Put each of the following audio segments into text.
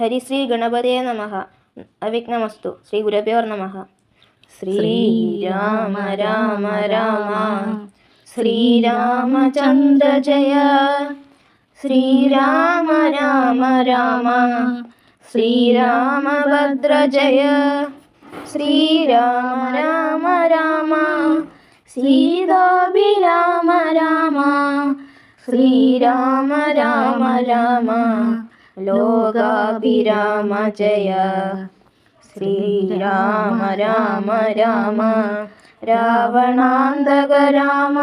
ഹരിശ്രീ ഗണപതേ നമഃ. അവിഘ്നമസ്തു. ശ്രീ ഗുരുഭ്യോ നമഃ. ശ്രീരാമ രാമ രാമ ശ്രീരാമചന്ദ്ര ജയ. ശ്രീരാമ രാമ രാമ ശ്രീരാമഭദ്ര ജയ. ശ്രീരാമ രാമ രാമ സീതാഭിരാമ രാമ. ശ്രീരാമ രാമ രാമ ലോകാഭിരാമ ജയ. ശ്രീരാമ രാമ രാമ രാവണാന്തക രാമ.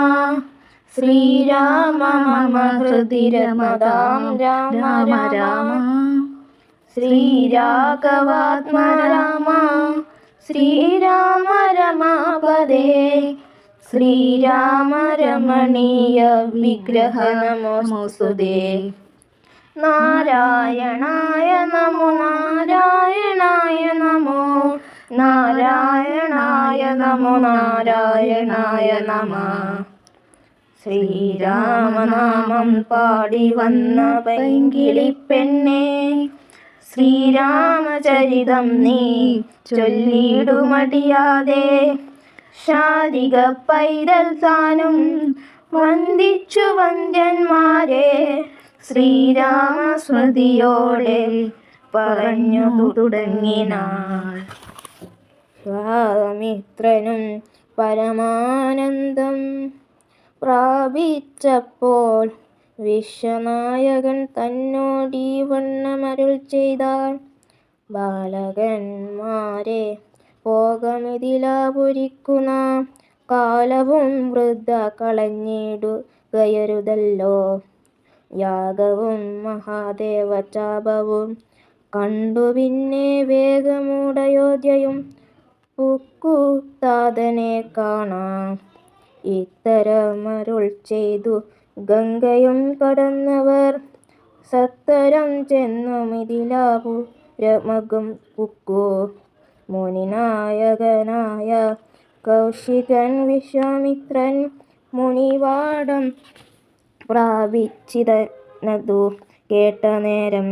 ശ്രീരാമ മമ ഹൃദി രമതാം രാമ രാമ. ശ്രീരാഘവാത്മ രാമ ശ്രീരാമ രമാപദേ. ശ്രീരാമ രമണീയ വിഗ്രഹ നമോസ്തുതേ. നാരായണായ നമോ നാരായണായ നമോ നാരായണായ നമോ നാരായണായ നമഃ. ശ്രീരാമനാമം പാടി വന്ന പൈങ്കിളിപ്പെണ്ണേ, ശ്രീരാമചരിതം നീ ചൊല്ലിടുമടിയാതെ. ശാരിക പൈതൽ താനും വന്ദിച്ചു വന്ദ്യന്മാരെ. ശ്രീരാമ സ്മൃതിയോടെ പറഞ്ഞു തുടങ്ങിനാൾ. വിശ്വാമിത്രനും പരമാനന്ദം പ്രാപിച്ചപ്പോൾ വിശ്വനായകൻ തന്നോടീ വണ്ണമരുൾ ചെയ്താൻ. ബാലകന്മാരെ പോകമിതിലാപുരിക്കുന്ന കാലവും വൃദ്ധ കളഞ്ഞിടുകയരുതല്ലോ. യാഗവും മഹാദേവചാപവും കണ്ടു പിന്നെ വേഗമൂടയോധ്യയും പുക്കുതാതനെ കാണാം. ഇത്തരമരുൾ ചെയ്തു ഗംഗയും കടന്നവർ സത്തരം ചെന്നു മിഥിലാപുരമകം പുക്കു. മുനിനായകനായ കൗശികൻ വിശ്വാമിത്രൻ മുനിവാടം പ്രാപിച്ചിതനതു കേട്ട നേരം